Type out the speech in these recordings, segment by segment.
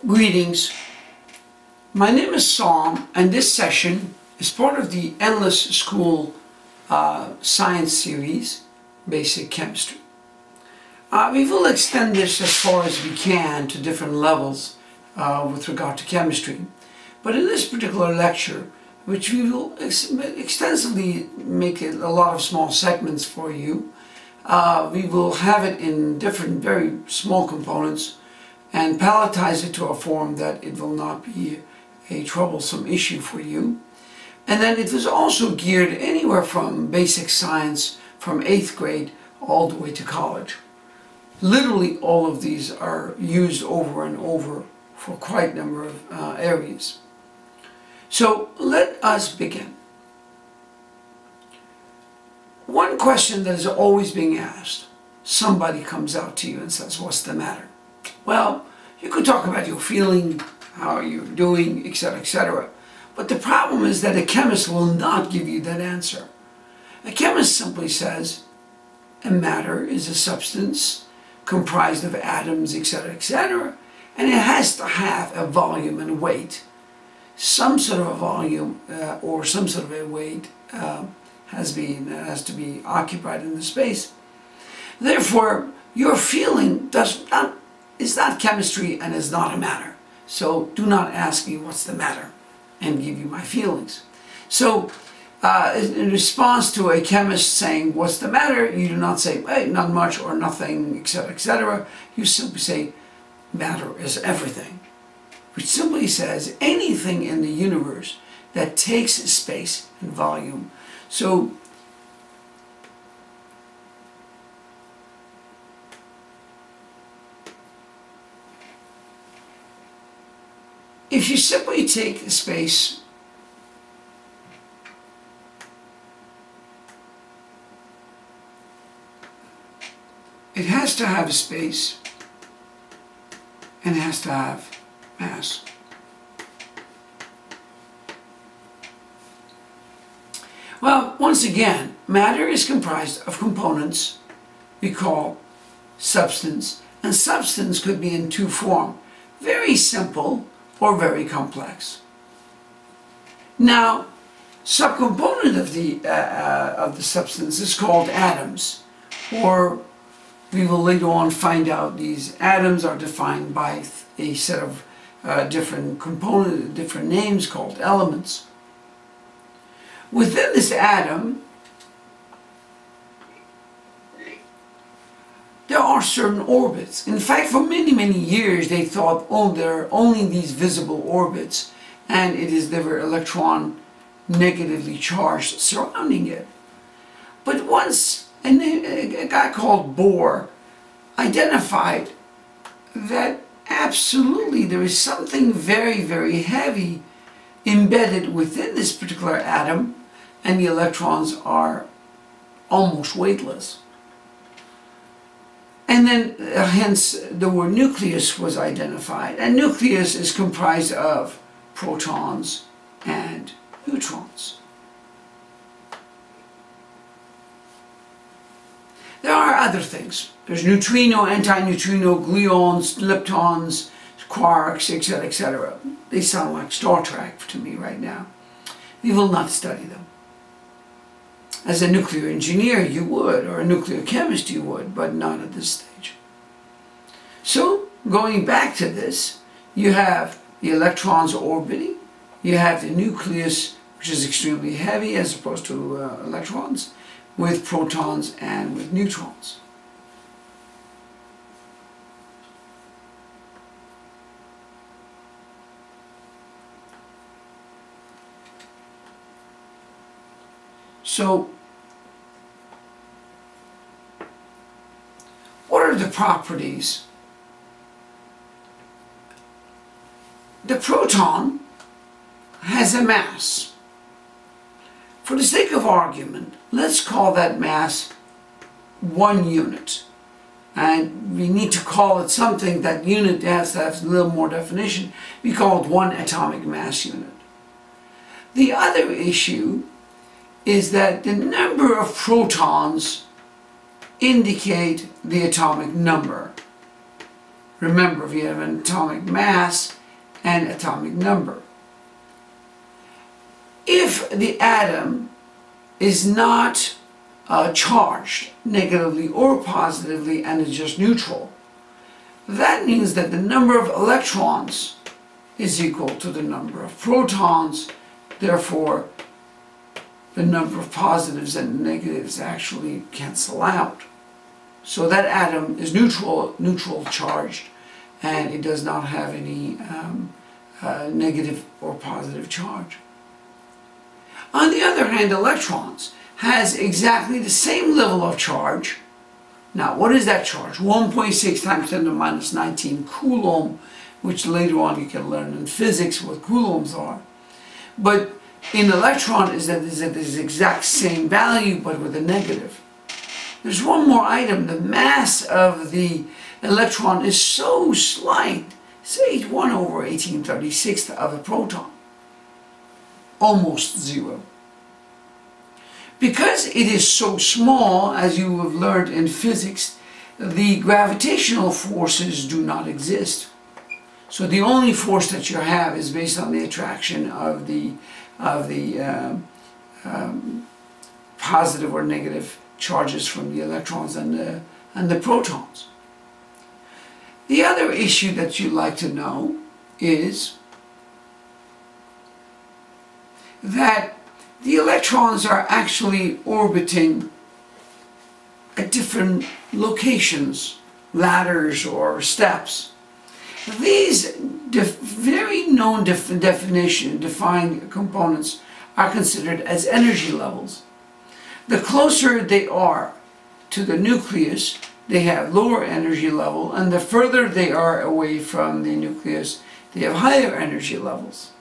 Greetings, my name is Sam, and this session is part of the Endless School Science Series, Basic Chemistry. We will extend this as far as we can to different levels with regard to chemistry. But in this particular lecture, which we will extensively make it a lot of small segments for you, we will have it in different very small components and palletize it to a form that it will not be a troublesome issue for you. And then it was also geared anywhere from basic science from 8th grade all the way to college. Literally all of these are used over and over for quite a number of areas. So let us begin. One question that is always being asked, somebody comes out to you and says, "What's the matter?" Well, you could talk about your feeling, how you're doing, etc., etc. But the problem is that a chemist will not give you that answer. A chemist simply says, a matter is a substance comprised of atoms, etc., etc., and it has to have a volume and weight. Some sort of a volume or some sort of a weight has to be occupied in the space. Therefore, your feeling is not chemistry and is not a matter. So do not ask me what's the matter and give you my feelings. So in response to a chemist saying what's the matter, you do not say, hey, not much or nothing, etc., etc. You simply say matter is everything, which simply says anything in the universe that takes space and volume. So if you simply take space it has to have a space and it has to have mass. Well, once again, matter is comprised of components we call substance, and substance could be in two forms, very simple or very complex. Now, subcomponent of the substance is called atoms, or we will later on find out these atoms are defined by a set of different names called elements. Within this atom, there are certain orbits. In fact, for many, many years they thought, oh, there are only these visible orbits and it is their electron negatively charged surrounding it. But once a guy called Bohr identified that absolutely there is something very, very heavy embedded within this particular atom, and the electrons are almost weightless. And then hence the word nucleus was identified, and nucleus is comprised of protons and neutrons. There are other things. There's neutrino, antineutrino, gluons, leptons, quarks, etc., etc. They sound like Star Trek to me right now. We will not study them. As a nuclear engineer you would, or a nuclear chemist you would, but not at this stage. So, going back to this, you have the electrons orbiting, you have the nucleus, which is extremely heavy as opposed to electrons, with protons and with neutrons. So, what are the properties? The proton has a mass. For the sake of argument, let's call that mass 1 unit. And we need to call it something, that unit has to have a little more definition. We call it 1 atomic mass unit. The other issue is that the number of protons indicate the atomic number. Remember, we have an atomic mass and atomic number. If the atom is not charged negatively or positively and is just neutral, that means that the number of electrons is equal to the number of protons. Therefore, the number of positives and negatives actually cancel out. So that atom is neutral charged, and it does not have any negative or positive charge. On the other hand, electrons has exactly the same level of charge. Now, what is that charge? 1.6 times 10 to the minus 19 coulomb, which later on you can learn in physics what coulombs are. But in electron is that this exact same value, but with a negative. There's one more item. The mass of the electron is so slight. Say 1 over 1836 of a proton. Almost zero. Because it is so small, as you have learned in physics, the gravitational forces do not exist. So the only force that you have is based on the attraction of the positive or negative charges from the electrons and the protons. The other issue that you'd like to know is that the electrons are actually orbiting at different locations, ladders or steps. These very known defined components are considered as energy levels. The closer they are to the nucleus, they have lower energy level, and the further they are away from the nucleus, they have higher energy levels.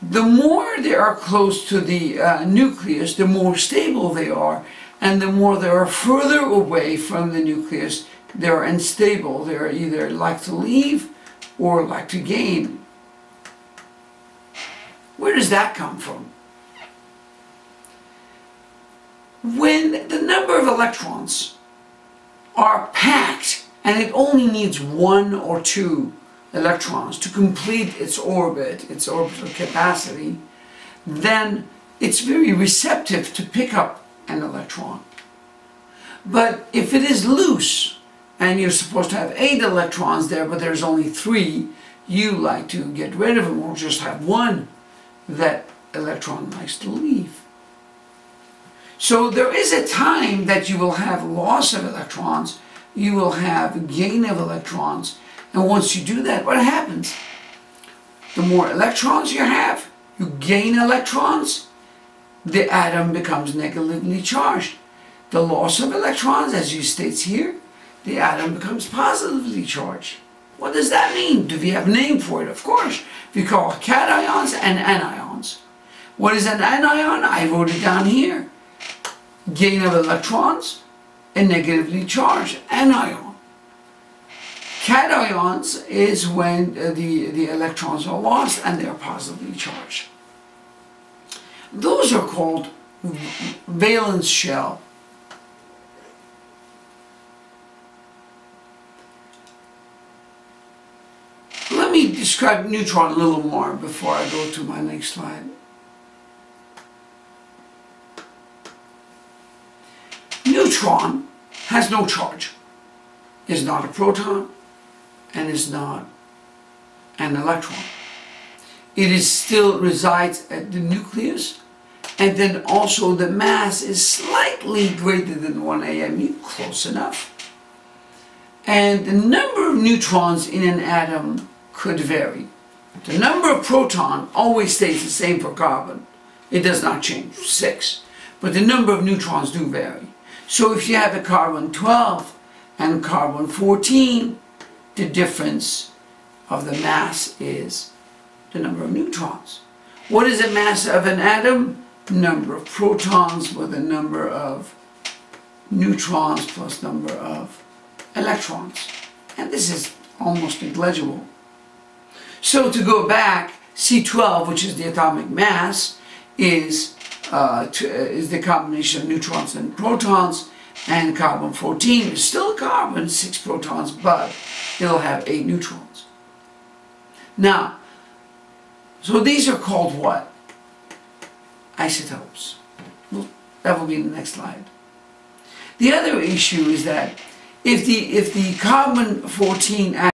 The more they are close to the nucleus, the more stable they are, and the more they are further away from the nucleus, they are unstable. They are either like to leave or like to gain. Where does that come from? When the number of electrons are packed and it only needs 1 or 2 electrons to complete its orbit, its orbital capacity, then it's very receptive to pick up an electron. But if it is loose and you're supposed to have 8 electrons there but there's only 3, you like to get rid of them or just have 1. That electron likes to leave. So there is a time that you will have loss of electrons, you will have gain of electrons, and once you do that, what happens? The more electrons you have, you gain electrons, the atom becomes negatively charged. The loss of electrons, as you states here, the atom becomes positively charged. What does that mean? Do we have a name for it? Of course. We call it cations and anions. What is an anion? I wrote it down here. Gain of electrons and negatively charged anion. Cations is when the electrons are lost and they are positively charged. Those are called valence shell. Let me describe neutron a little more before I go to my next slide. Neutron has no charge, is not a proton, and is not an electron. It is still resides at the nucleus, and then also the mass is slightly greater than 1 AMU, close enough. And the number of neutrons in an atom could vary. The number of proton always stays the same for carbon. It does not change, 6. But the number of neutrons do vary. So if you have a carbon 12 and carbon 14, the difference of the mass is the number of neutrons. What is the mass of an atom? Number of protons with the number of neutrons plus number of electrons. And this is almost negligible. So to go back, C12, which is the atomic mass, is the combination of neutrons and protons, And carbon-14 is still a carbon, 6 protons, but it'll have 8 neutrons. Now, so these are called what? Isotopes. Well, that will be the next slide. The other issue is that if the carbon-14